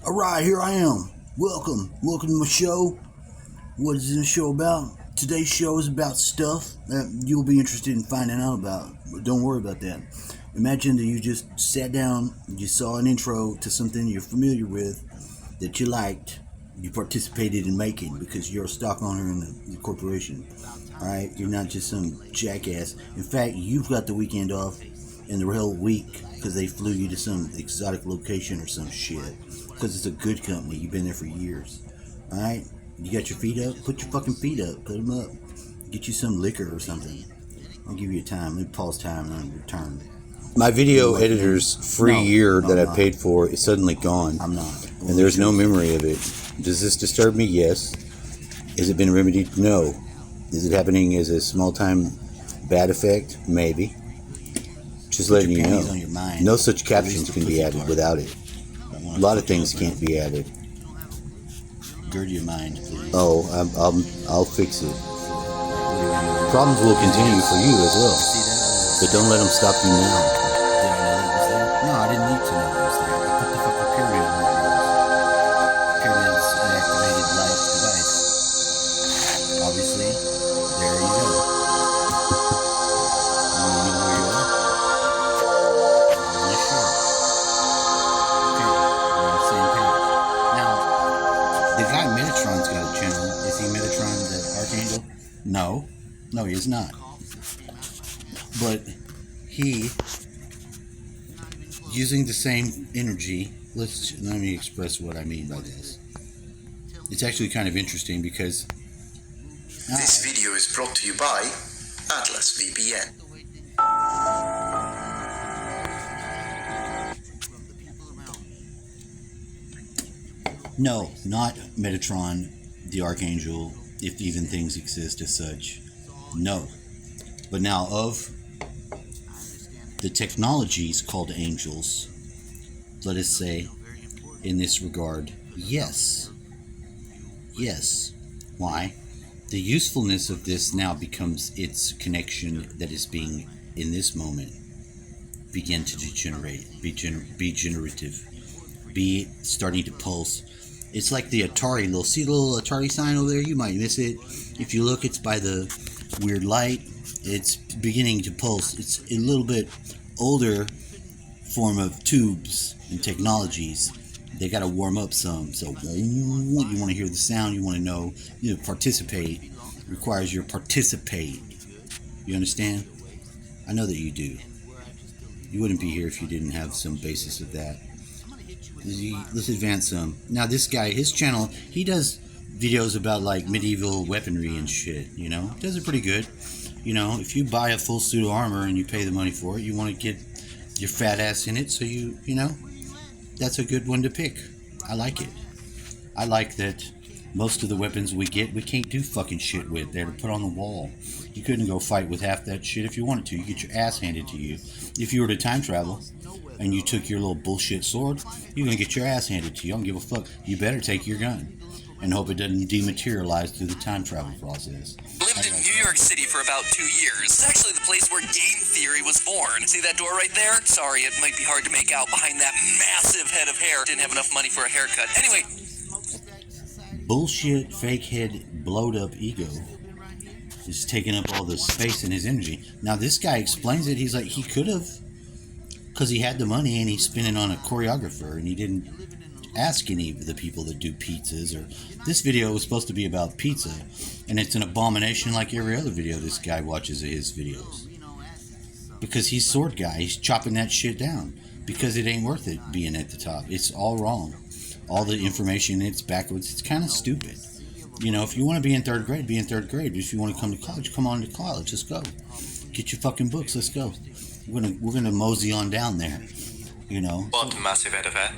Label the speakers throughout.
Speaker 1: Alright, here I am. Welcome to my show. What is this show about? Today's show is about stuff that you'll be interested in finding out about. But don't worry about that. Imagine that you just sat down, you saw an intro to something you're familiar with, that you liked, you participated in making because you're a stock owner in the corporation. Alright, you're not just some jackass. In fact, you've got the weekend off and the whole week because they flew you to some exotic location or some shit. Because it's a good company. You've been there for years. Alright? You got your feet up? Put your fucking feet up. Put them up. Get you some liquor or something. I'll give you a time. Let me pause time and then return.
Speaker 2: My video editor's free year that I paid for is suddenly gone.
Speaker 1: I'm not.
Speaker 2: And there's no memory of it. Does this disturb me? Yes. Has it been remedied? No. Is it happening as a small-time bad effect? Maybe. Just letting you know. No such captions can be added without it. A lot of things can't be added.
Speaker 1: Gird your mind, please.
Speaker 2: Oh, I'll fix it. Problems will continue for you as well. But don't let them stop you now.
Speaker 1: Did I know that was there? No, I didn't need to know that was there. I put the fucking period on it. Pyramid's an activated light device. Obviously, there you go. You know where you are? Yeah, sure. Okay, we're on the same page. Now, the guy Metatron's got a channel. Is he Metatron the Archangel? No, he is not. But he, using the same energy, let me express what I mean by this. It's actually kind of interesting because
Speaker 3: this video is brought to you by Atlas VPN.
Speaker 1: No, not Metatron, the Archangel, if even things exist as such. No. But now of the technologies called angels, let us say, in this regard, yes. Yes. Why? The usefulness of this now becomes its connection that is being, in this moment, begin to degenerate, be generative, be starting to pulse. It's like the Atari, see the little Atari sign over there? You might miss it. If you look, it's by the weird light. It's beginning to pulse. It's a little bit older form of tubes and technologies. They got to warm up some. So you want to hear the sound. You want to know. You know, participate. It requires your participate. You understand? I know that you do. You wouldn't be here if you didn't have some basis of that. Let's advance some. Now this guy, his channel, he does videos about like medieval weaponry and shit, you know? Does it pretty good. You know, if you buy a full suit of armor and you pay the money for it, you want to get your fat ass in it, so you know, that's a good one to pick. I like it. I like that most of the weapons we get, we can't do fucking shit with. They're to put on the wall. You couldn't go fight with half that shit if you wanted to. You get your ass handed to you. If you were to time travel and you took your little bullshit sword, you're going to get your ass handed to you. I don't give a fuck. You better take your gun and hope it doesn't dematerialize through the time travel process.
Speaker 4: Lived in New York City for about 2 years. It's actually the place where game theory was born. See that door right there? Sorry, it might be hard to make out behind that massive head of hair. Didn't have enough money for a haircut. Anyway.
Speaker 1: Bullshit, fake head, blowed up ego is taking up all the space in his energy. Now this guy explains it. He's like, he could have, because he had the money and he's spending on a choreographer and he didn't ask any of the people that do pizzas. Or this video was supposed to be about pizza, and it's an abomination like every other video this guy watches of his videos, because he's sword guy. He's chopping that shit down because it ain't worth it being at the top. It's all wrong. All the information, it's backwards. It's kind of stupid. You know, if you want to be in third grade, be in third grade. If you want to come to college, come on to college. Let's go. Get your fucking books. Let's go. We're gonna mosey on down there. You know.
Speaker 4: What a massive head of hair.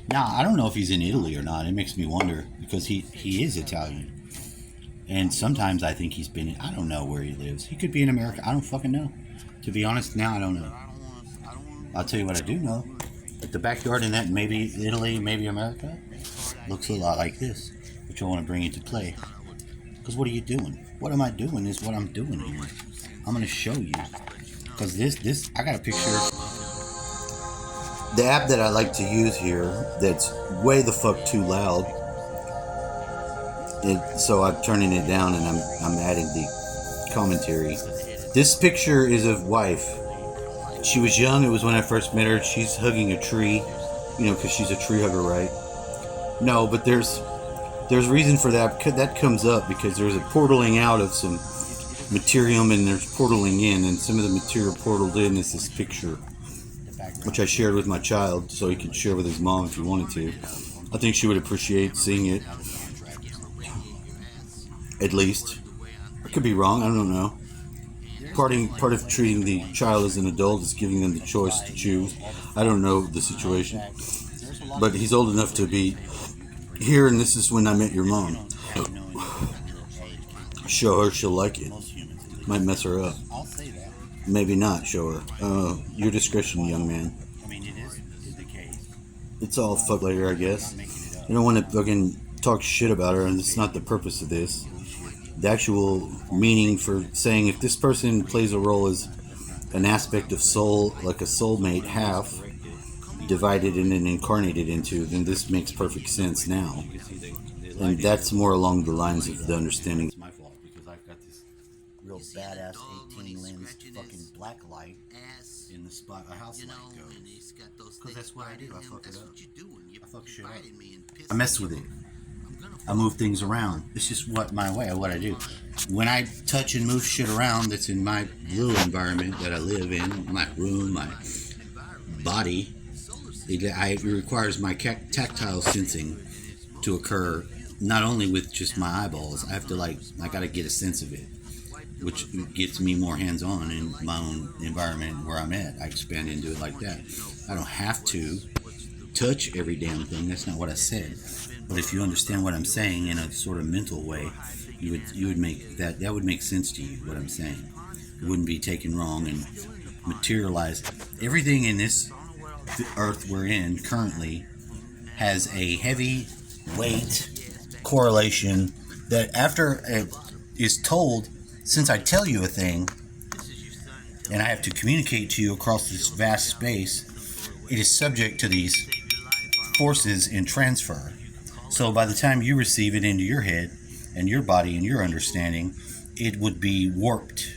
Speaker 1: Now, I don't know if he's in Italy or not. It makes me wonder, because he is Italian. And sometimes I think he's been, I don't know where he lives. He could be in America. I don't fucking know. To be honest, now I don't know. I'll tell you what I do know. But the backyard in that, maybe Italy, maybe America, looks a lot like this, which I want to bring into play. Because what are you doing? What am I doing is what I'm doing here. I'm going to show you. Because this, I got a picture. The app that I like to use here that's way the fuck too loud. So I'm turning it down and I'm adding the commentary. This picture is of wife. She was young. It was when I first met her. She's hugging a tree, because she's a tree hugger, right? No, but there's reason for that. That comes up because there's a portaling out of some material and there's portaling in, and some of the material portaled in is this picture, which I shared with my child so he could share with his mom if he wanted to. I think she would appreciate seeing it, at least. I could be wrong. I don't know. Part of treating the child as an adult is giving them the choice to choose. I don't know the situation, but he's old enough to be here, and this is when I met your mom. Show her, she'll like it. Might mess her up. Maybe not. Show her. Your discretion, young man. It's all fuck later, I guess. You don't want to fucking talk shit about her, and it's not the purpose of this. The actual meaning for saying if this person plays a role as an aspect of soul, like a soulmate half, divided and then incarnated into, then this makes perfect sense now. And that's more along the lines of the understanding. It's my fault because I've got this real badass 18 lens fucking black light in the spot a house light goes. Because that's what I do. I fuck it up. I fuck shit up. I mess with it. I move things around. It's just what I do. When I touch and move shit around that's in my little environment that I live in, my room, my body, it requires my tactile sensing to occur, not only with just my eyeballs. I gotta get a sense of it, which gets me more hands-on in my own environment where I'm at. I expand into it like that. I don't have to touch every damn thing. That's not what I said. But if you understand what I'm saying in a sort of mental way, you would make that would make sense to you, what I'm saying. It wouldn't be taken wrong and materialized. Everything in this earth we're in currently has a heavy weight correlation that after it is told, since I tell you a thing and I have to communicate to you across this vast space, it is subject to these forces in transfer. So by the time you receive it into your head and your body and your understanding, it would be warped.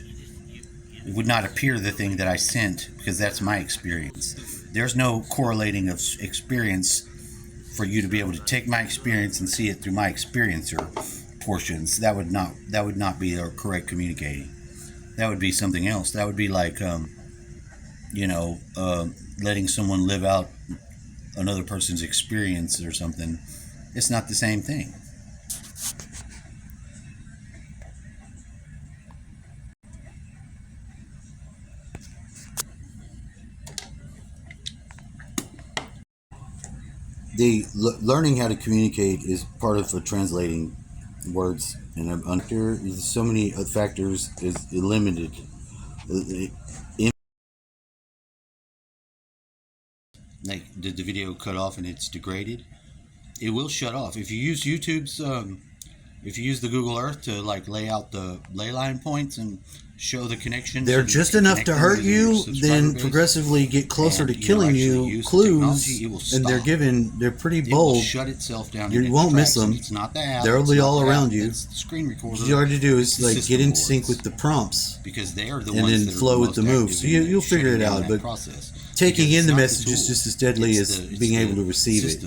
Speaker 1: It would not appear the thing that I sent, because that's my experience. There's no correlating of experience for you to be able to take my experience and see it through my experiencer portions. That would not be the correct communicating. That would be something else. That would be like letting someone live out another person's experience or something. It's not the same thing. The learning how to communicate is part of translating words, and under so many factors is limited. Like, did the video cut off and it's degraded? It will shut off. If you use YouTube's, if you use the Google Earth to lay out the ley line points and show the connections,
Speaker 2: they're just enough to hurt you, then progressively get closer to killing you. Clues, and they're pretty bold.
Speaker 1: It will shut itself down.
Speaker 2: You won't miss them.
Speaker 1: It's not the app.
Speaker 2: They'll be all around you.
Speaker 1: It's the screen recorder.
Speaker 2: What you have to do is get in sync with the prompts,
Speaker 1: because they are the
Speaker 2: and
Speaker 1: ones
Speaker 2: then flow with the moves. So you'll figure it out. But taking in the message is just as deadly as being able to receive it.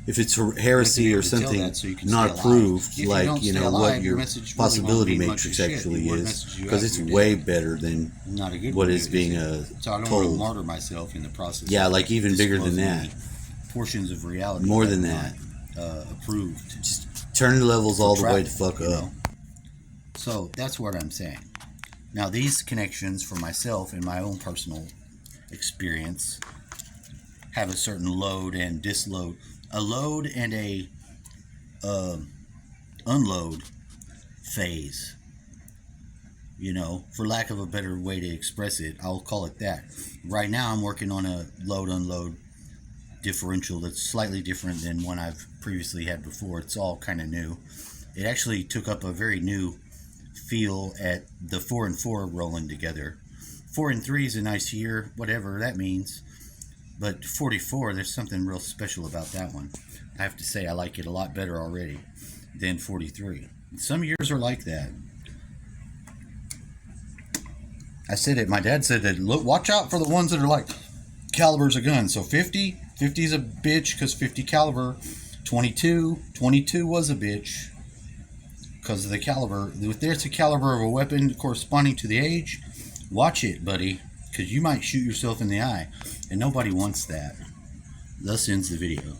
Speaker 2: If it's heresy or something not approved, like what your possibility matrix actually is, because it's way better than what is being told.
Speaker 1: Martyr myself in the process.
Speaker 2: Yeah, like even bigger than that.
Speaker 1: Portions of reality.
Speaker 2: More than that.
Speaker 1: Approved.
Speaker 2: Just turn the levels all the way to fuck up.
Speaker 1: So that's what I'm saying. Now these connections for myself in my own personal experience have a certain load and disload. A load and a unload phase, for lack of a better way to express it. I'll call it that. Right now I'm working on a load unload differential that's slightly different than one I've previously had before. It's all kind of new. It actually took up a very new feel at the 4 and 4 rolling together. 4 and 3 is a nice year, whatever that means. But 44, there's something real special about that one. I have to say I like it a lot better already than 43. Some years are like that. I said it. My dad said that. Look, watch out for the ones that are like calibers of guns. So 50 is a bitch because 50 caliber. 22 was a bitch because of the caliber. If there's a caliber of a weapon corresponding to the age, watch it, buddy, because you might shoot yourself in the eye, and nobody wants that. Thus ends the video.